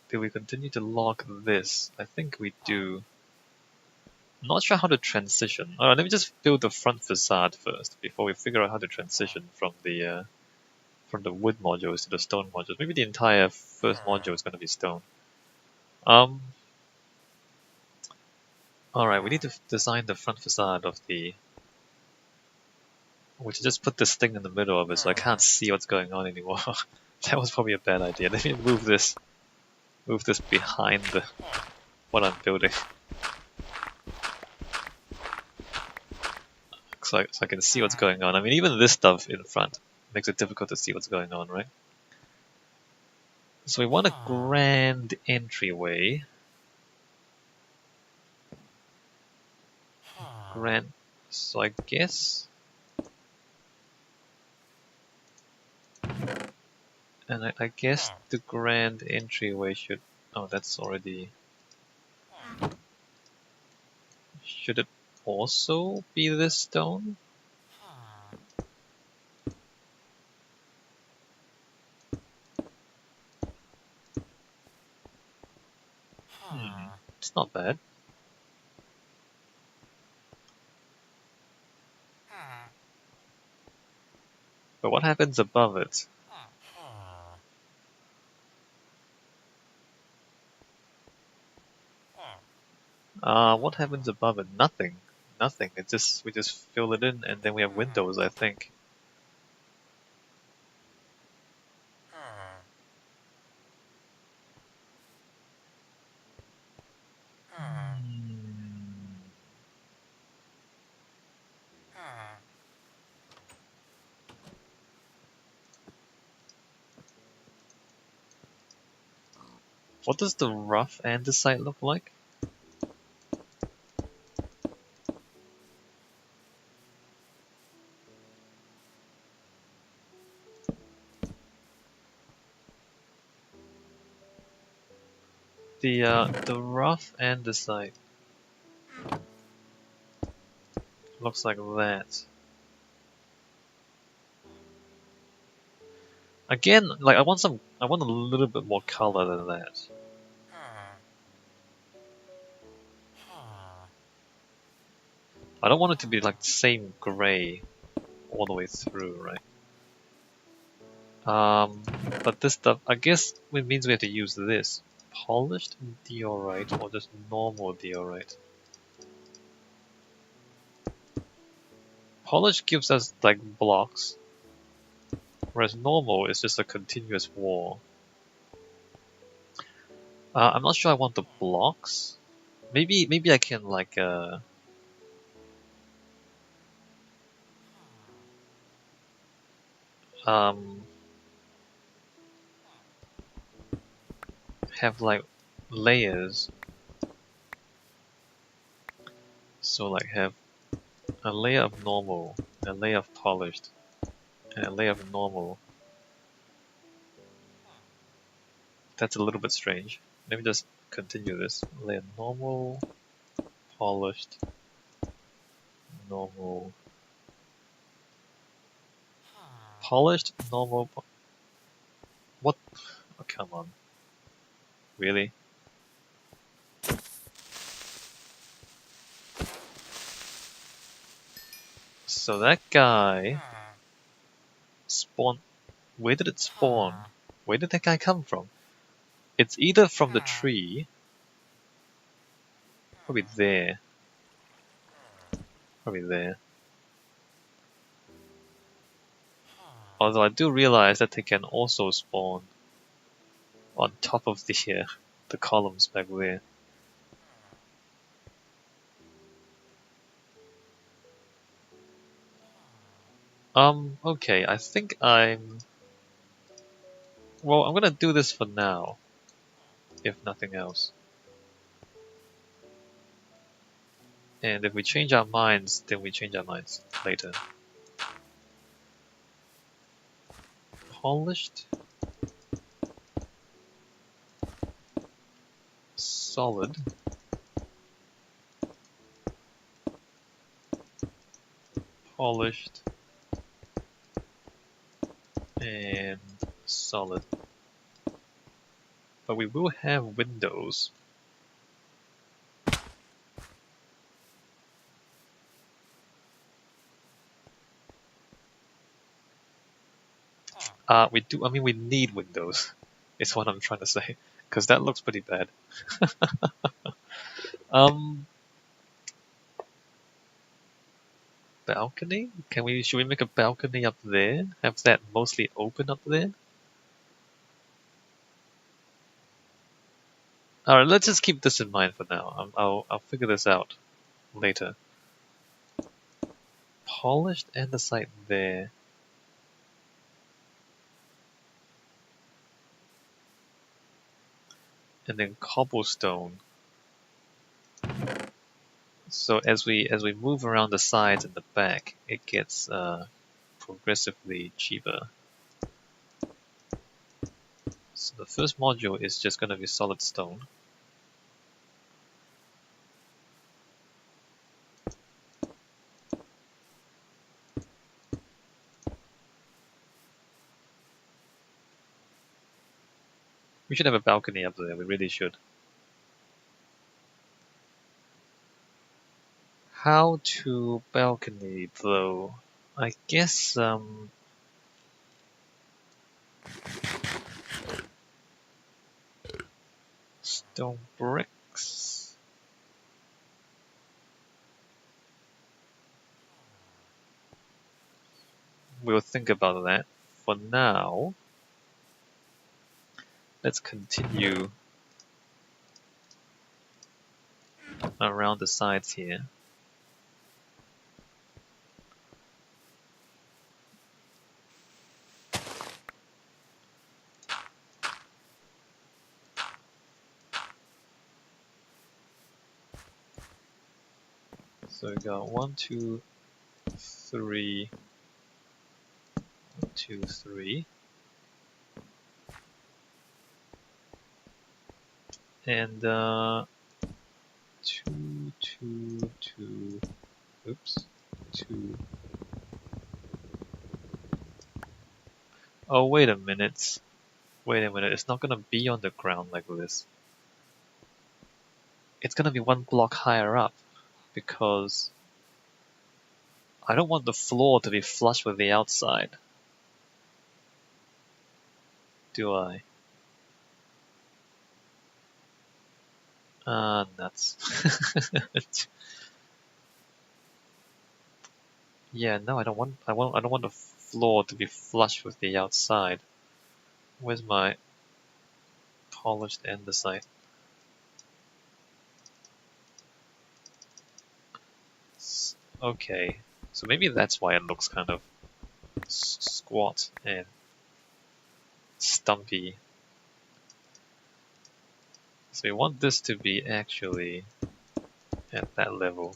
do we continue to log this? I think we do. I'm not sure how to transition. Alright, let me just build the front facade first before we figure out how to transition from the wood modules to the stone modules. Maybe the entire first module is going to be stone. Alright, we need to design the front facade of the... We should just put this thing in the middle of it so I can't see what's going on anymore. That was probably a bad idea. Let me move this behind what I'm building. So I can see what's going on. I mean, even this stuff in front makes it difficult to see what's going on, right? So we want a grand entryway. Grand. So I guess... And I guess the grand entryway should... Oh, that's already... Should it also be this stone? It's not bad. But what happens above it? What happens above it? Nothing. Nothing. We just fill it in and then we have windows, I think. What does the rough andesite look like? The rough andesite looks like that. Again, like I want a little bit more color than that. I don't want it to be like the same gray all the way through, right? But this stuff, I guess it means we have to use this. Polished diorite or just normal diorite? Polished gives us like blocks, whereas normal is just a continuous wall. I'm not sure I want the blocks. Maybe I can like have like layers. So like have a layer of normal, a layer of polished, and a layer of normal. That's a little bit strange. Let me just continue this. Layer normal, polished, normal, polished, normal. What? Oh, come on. Really? So that guy spawned. Where did it spawn? Where did that guy come from? It's either from the tree. Probably there. Probably there. Although I do realize that they can also spawn on top of the columns back there. Okay, I think I'm gonna do this for now, if nothing else. And if we change our minds, then we change our minds later. Polished. Solid. Polished. And solid. but we will have windows. We do. I mean, we need windows. Is what I'm trying to say, because that looks pretty bad. Balcony? Should we make a balcony up there? Have that mostly open up there? Alright, let's just keep this in mind for now. I'll figure this out later. Polished andesite there. And then cobblestone. So as we move around the sides and the back, it gets progressively cheaper. So the first module is just going to be solid stone. We should have a balcony up there, we really should. How to balcony though? I guess stone bricks. We'll think about that. For now, let's continue around the sides here. So we got 1, 2, 3, 1, 2, 3. And 2, 2, 2, oops, 2. Oh, wait a minute. Wait a minute, it's not gonna be on the ground like this. It's gonna be one block higher up, because I don't want the floor to be flush with the outside. Do I? Nuts. Yeah, no, I don't want the floor to be flush with the outside. Where's my polished andesite? Okay, so maybe that's why it looks kind of squat and stumpy. So we want this to be actually at that level.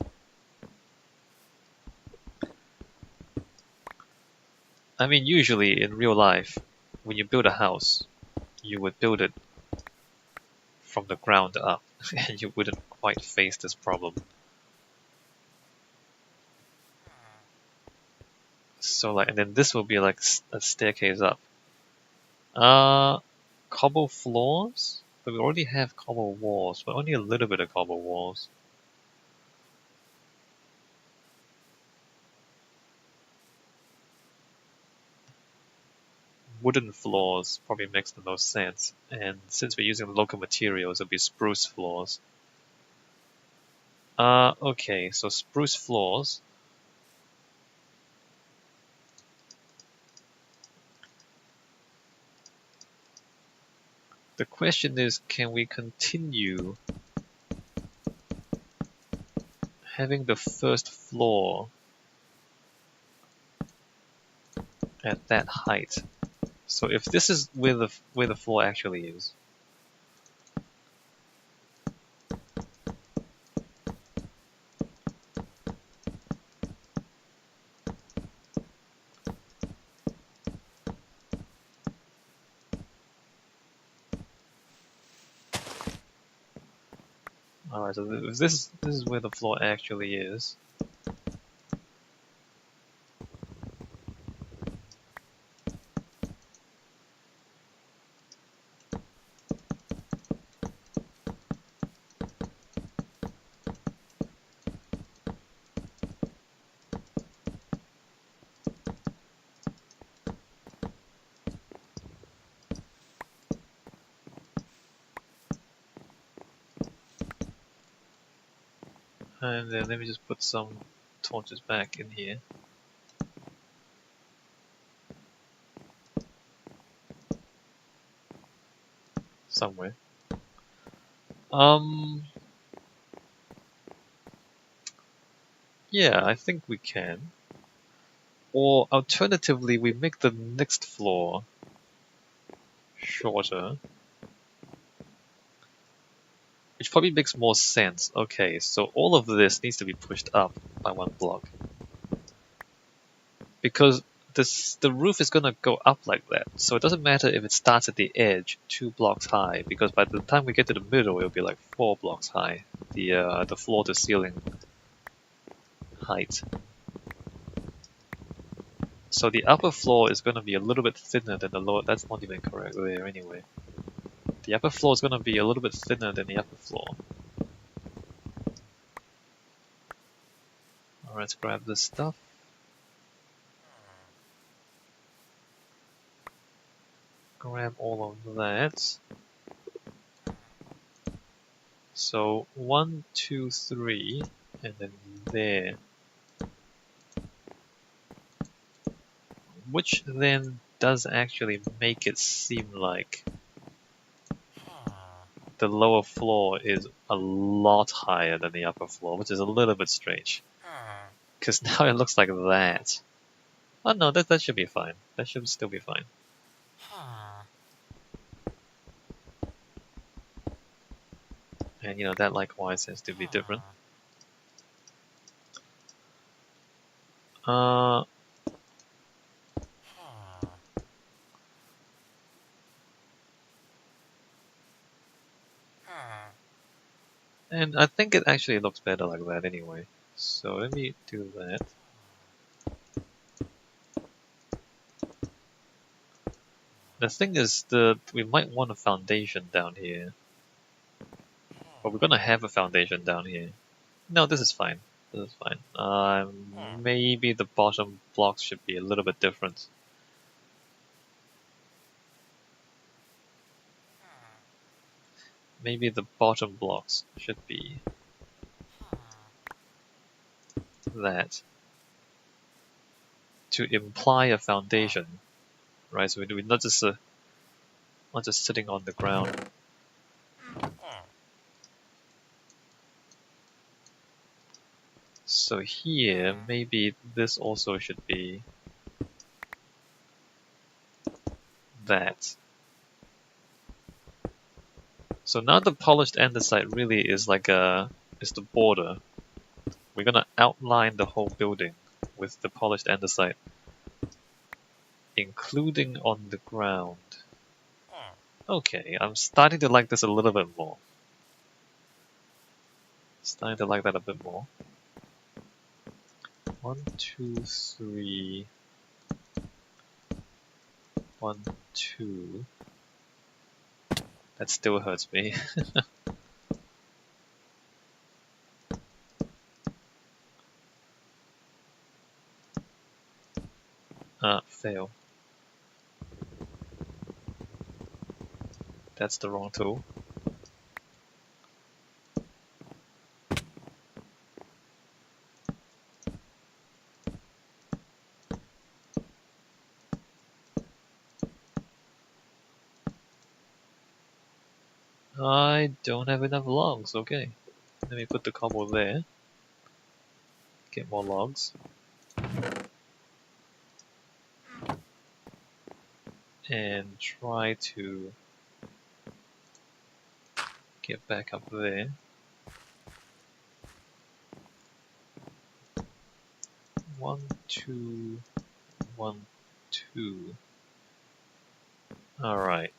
I mean, usually in real life, when you build a house, you would build it from the ground up, and you wouldn't quite face this problem. So and then this will be like a staircase up. Cobble floors? But we already have cobble walls, but only a little bit of cobble walls. Wooden floors probably makes the most sense, and since we're using local materials, it'll be spruce floors. Okay, so spruce floors. The question is, can we continue having the first floor at that height? So if this is where the floor actually is. Alright, so if this is where the floor actually is. And then let me just put some torches back in here. Somewhere. Yeah, I think we can. Or alternatively, we make the next floor shorter. Which probably makes more sense. Okay, so all of this needs to be pushed up by 1 block. Because the roof is gonna go up like that, so it doesn't matter if it starts at the edge 2 blocks high, because by the time we get to the middle, it'll be like 4 blocks high. The floor to ceiling height. So the upper floor is gonna be a little bit thinner than the lower. That's not even correct there anyway. The upper floor is gonna be a little bit thinner than the upper floor. Alright, let's grab this stuff. Grab all of that. So 1, 2, 3, and then there. Which then does actually make it seem like the lower floor is a lot higher than the upper floor, which is a little bit strange. Because now it looks like that. Oh no, that should be fine. That should still be fine. And you know, that likewise has to be different. And I think it actually looks better like that anyway. So let me do that. The thing is that we might want a foundation down here. But we're gonna have a foundation down here. No, this is fine. This is fine. Maybe the bottom blocks should be a little bit different. Maybe the bottom blocks should be that. To imply a foundation. Right, so we're not just sitting on the ground. So here, maybe this also should be that. So now the polished andesite really is like is the border. We're gonna outline the whole building with the polished andesite, including on the ground. Okay, I'm starting to like this a little bit more. Starting to like that a bit more. 1, 2, 3. 1, 2. That still hurts me. Fail. That's the wrong tool. I don't have enough logs, okay. Let me put the cobble there. Get more logs. And try to get back up there. 1, 2, 1, 2. Alright.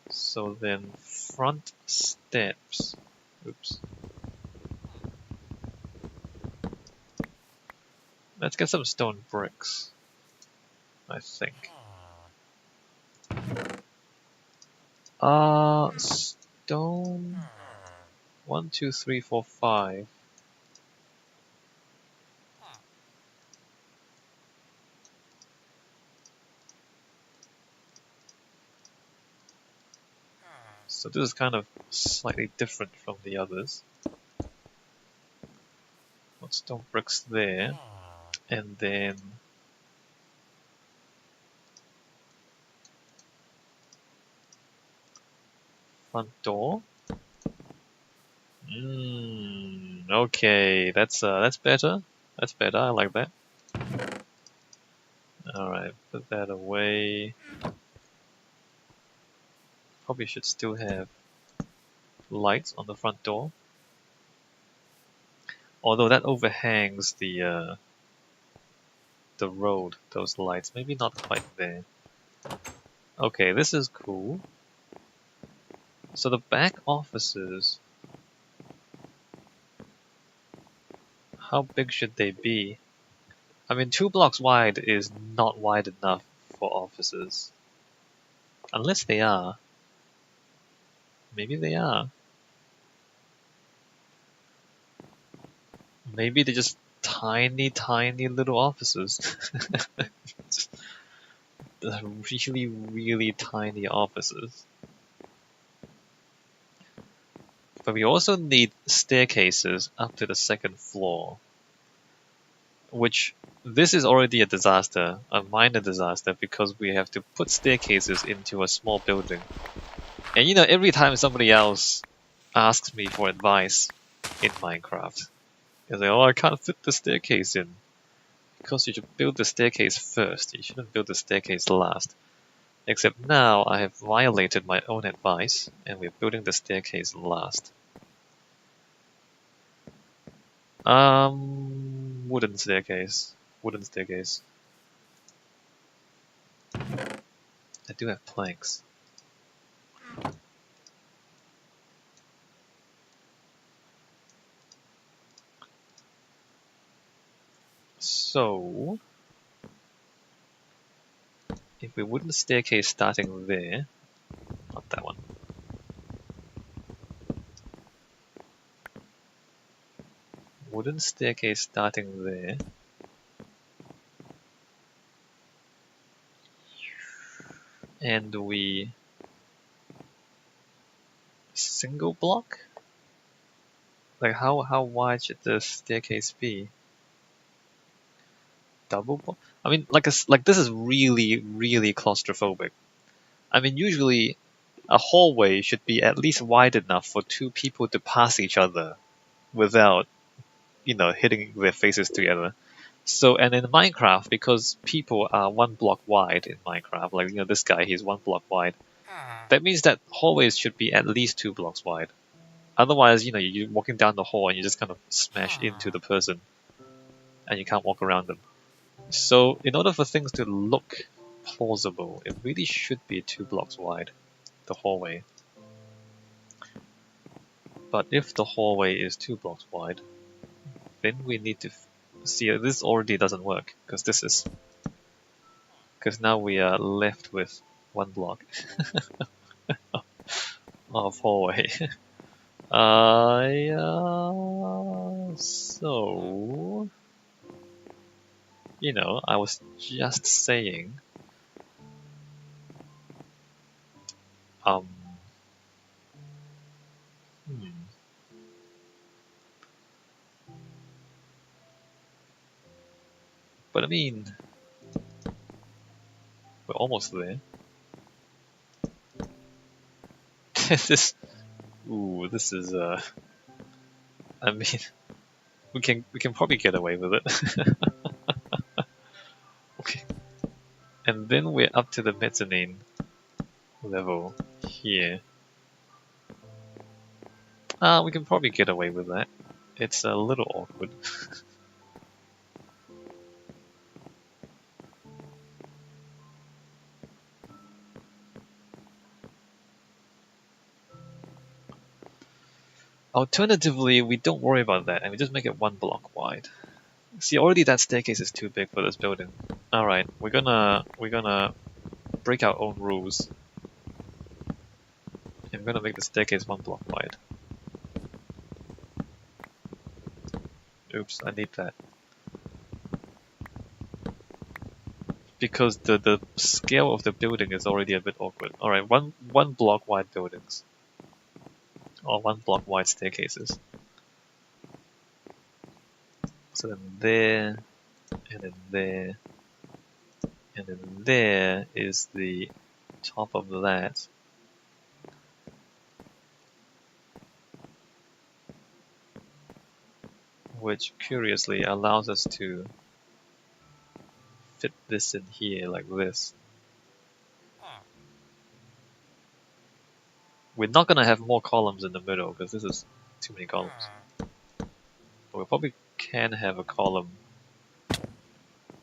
So then front steps. Oops. Let's get some stone bricks, I think. Stone. 1, 2, 3, 4, 5. this is kind of slightly different from the others. Put stone bricks there, and then front door. Okay, that's better. That's better. I like that. All right, put that away. Probably should still have lights on the front door. Although that overhangs the road, those lights. Maybe not quite there. Okay, this is cool. So the back offices, how big should they be? I mean, 2 blocks wide is not wide enough for offices. Unless they are. Maybe they are. Maybe they're just tiny, tiny little offices. Really, really tiny offices. But we also need staircases up to the 2nd floor. Which, this is already a disaster, a minor disaster, because we have to put staircases into a small building. And you know, every time somebody else asks me for advice in Minecraft, they say, oh, I can't fit the staircase in. Because you should build the staircase first, you shouldn't build the staircase last. Except now I have violated my own advice, and we're building the staircase last. Wooden staircase. Wooden staircase. I do have planks. So, if we wooden staircase starting there, not that one. Wooden staircase starting there. And we single block? Like how wide should the staircase be? Double block? I mean, like this is really, really claustrophobic. I mean, usually a hallway should be at least wide enough for 2 people to pass each other without, you know, hitting their faces together. So, and in Minecraft, because people are 1 block wide in Minecraft, like, you know, this guy, he's 1 block wide, that means that hallways should be at least 2 blocks wide. Otherwise, you know, you're walking down the hall and you just kind of smash into the person and you can't walk around them. So, in order for things to look plausible, it really should be 2 blocks wide, the hallway. But if the hallway is 2 blocks wide, then we need to see this already doesn't work, because now we are left with 1 block of hallway. So, you know, I was just saying, but I mean, we're almost there. This is I mean, we can probably get away with it. Okay, and then we're up to the mezzanine level here. We can probably get away with that. It's a little awkward. Alternatively, we don't worry about that and we just make it 1 block wide. See, already that staircase is too big for this building. Alright, we're gonna break our own rules. I'm gonna make the staircase 1 block wide. Oops, I need that. Because the scale of the building is already a bit awkward. Alright, one block wide buildings. or 1 block wide staircases. So then there, and then there, and then there is the top of that. Which curiously allows us to fit this in here like this. We're not gonna have more columns in the middle because this is too many columns. But we probably can have a column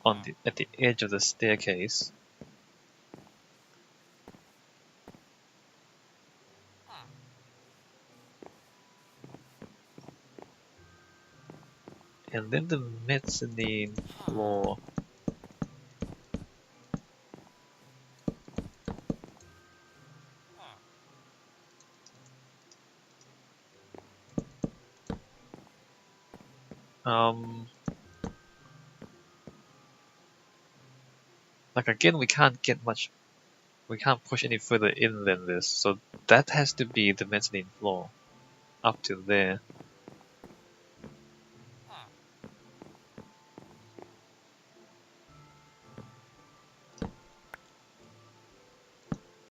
at the edge of the staircase. And then the mezzanine floor. Like again, we can't push any further in than this, so that has to be the mezzanine floor, up to there.